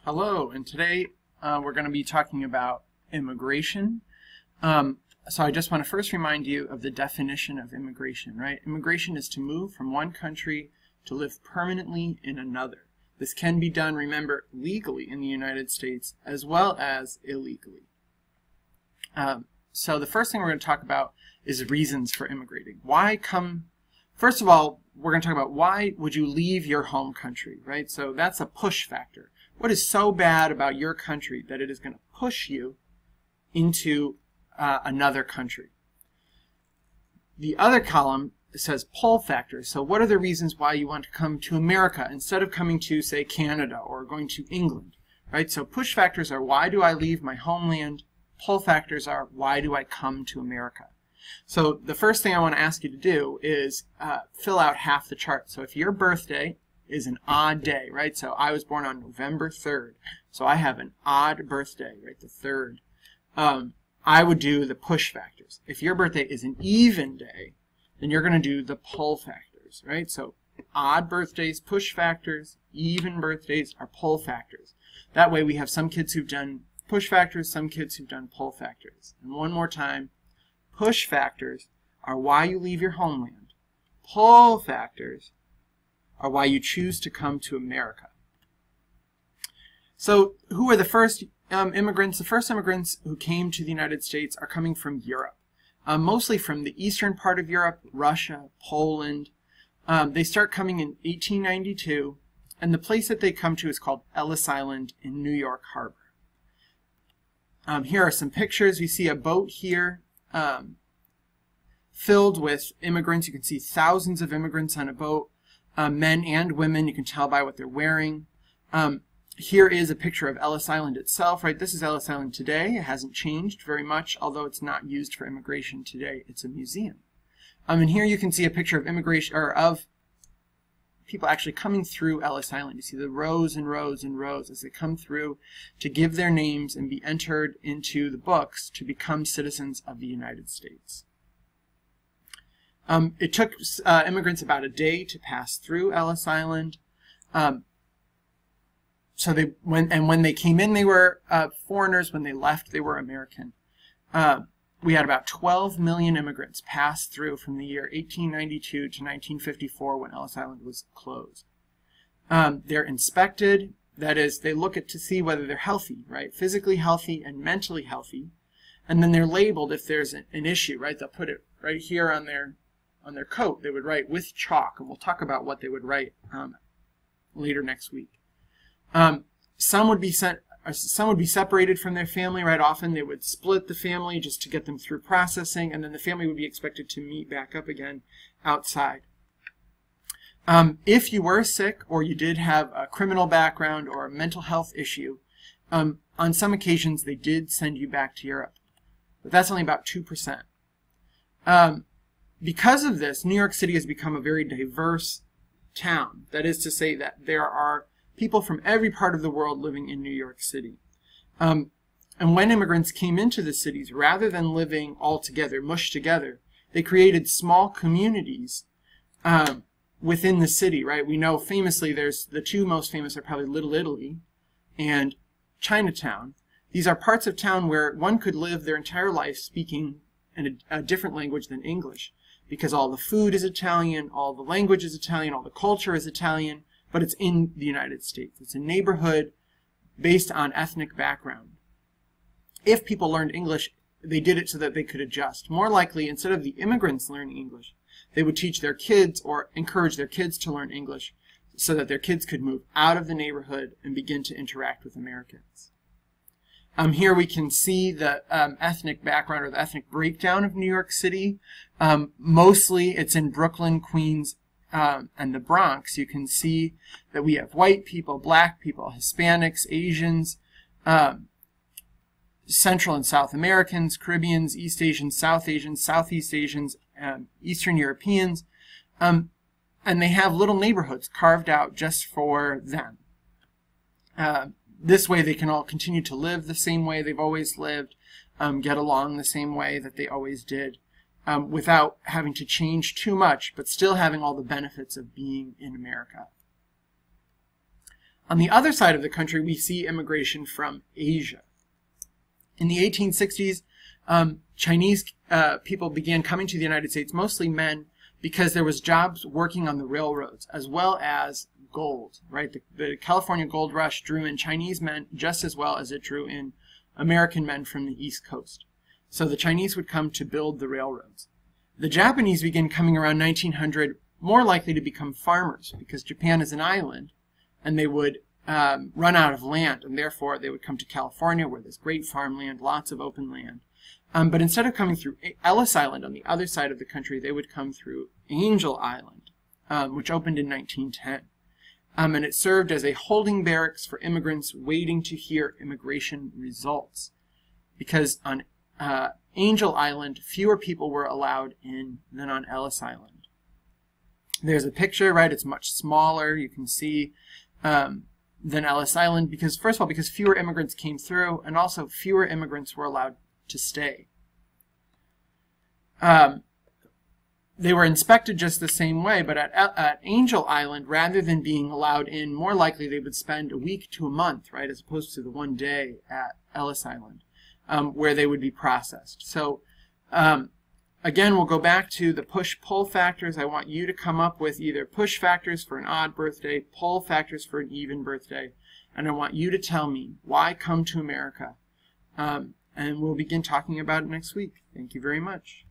Hello, and today we're going to be talking about immigration. So I just want to first remind you of the definition of immigration, right? Immigration is to move from one country to live permanently in another. This can be done, remember, legally in the United States as well as illegally. So the first thing we're going to talk about is reasons for immigrating. First of all, we're going to talk about why would you leave your home country, right? So that's a push factor. What is so bad about your country that it is going to push you into another country? The other column says pull factors. So what are the reasons why you want to come to America instead of coming to, say, Canada or going to England, right? So push factors are why do I leave my homeland? Pull factors are why do I come to America? So the first thing I want to ask you to do is fill out half the chart. So if your birthday is an odd day, right? So I was born on November 3rd. So I have an odd birthday, right? The 3rd. I would do the push factors. If your birthday is an even day, then you're going to do the pull factors, right? So odd birthdays, push factors, even birthdays are pull factors. That way we have some kids who've done push factors, some kids who've done pull factors. And one more time, push factors are why you leave your homeland. Pull factors are why you choose to come to America. So who are the first immigrants? The first immigrants who came to the United States are coming from Europe, mostly from the eastern part of Europe, Russia, Poland. They start coming in 1892, and the place that they come to is called Ellis Island in New York Harbor. Here are some pictures. We see a boat here filled with immigrants. You can see thousands of immigrants on a boat. Men and women, you can tell by what they're wearing. Here is a picture of Ellis Island itself, right? This is Ellis Island today. It hasn't changed very much, although it's not used for immigration today. It's a museum. And here you can see a picture of immigration, or of people actually coming through Ellis Island. You see the rows and rows and rows as they come through to give their names and be entered into the books to become citizens of the United States. It took immigrants about a day to pass through Ellis Island. So when they came in, they were foreigners. When they left, they were American. We had about 12 million immigrants pass through from the year 1892 to 1954 when Ellis Island was closed. They're inspected. That is, they look to see whether they're healthy, right? Physically healthy and mentally healthy. And then they're labeled if there's an issue, right? They'll put it right here on their coat. They would write with chalk, and we'll talk about what they would write later next week. Some would be separated from their family right often. They would split the family just to get them through processing, and then the family would be expected to meet back up again outside. If you were sick or you did have a criminal background or a mental health issue, on some occasions they did send you back to Europe, but that's only about 2%. Because of this, New York City has become a very diverse town. That is to say that there are people from every part of the world living in New York City. And when immigrants came into the cities, rather than living all together, mushed together, they created small communities within the city, right? We know famously there's the two most famous are probably Little Italy and Chinatown. These are parts of town where one could live their entire life speaking in a different language than English, because all the food is Italian, all the language is Italian, all the culture is Italian, but it's in the United States. It's a neighborhood based on ethnic background. If people learned English, they did it so that they could adjust. More likely, instead of the immigrants learning English, they would teach their kids or encourage their kids to learn English so that their kids could move out of the neighborhood and begin to interact with Americans. Here we can see the ethnic background or the ethnic breakdown of New York City. Mostly it's in Brooklyn, Queens, and the Bronx. You can see that we have white people, black people, Hispanics, Asians, Central and South Americans, Caribbeans, East Asians, South Asians, Southeast Asians, Eastern Europeans, and they have little neighborhoods carved out just for them. This way they can all continue to live the same way they've always lived, get along the same way that they always did, without having to change too much, but still having all the benefits of being in America. On the other side of the country, we see immigration from Asia. In the 1860s, Chinese people began coming to the United States, mostly men, because there was jobs working on the railroads, as well as gold, right? The California gold rush drew in Chinese men just as well as it drew in American men from the East Coast. So the Chinese would come to build the railroads. The Japanese began coming around 1900, more likely to become farmers, because Japan is an island, and they would run out of land, and therefore they would come to California, where there's great farmland, lots of open land. But instead of coming through Ellis Island on the other side of the country, they would come through Angel Island, which opened in 1910. And it served as a holding barracks for immigrants waiting to hear immigration results. Because on Angel Island, fewer people were allowed in than on Ellis Island. There's a picture, right? It's much smaller, you can see, than Ellis Island, because first of all, because fewer immigrants came through, and also fewer immigrants were allowed to stay. They were inspected just the same way, but at Angel Island, rather than being allowed in, more likely they would spend a week to a month, right, as opposed to the one day at Ellis Island, where they would be processed. So, again, we'll go back to the push-pull factors. I want you to come up with either push factors for an odd birthday, pull factors for an even birthday, and I want you to tell me why come to America. And we'll begin talking about it next week. Thank you very much.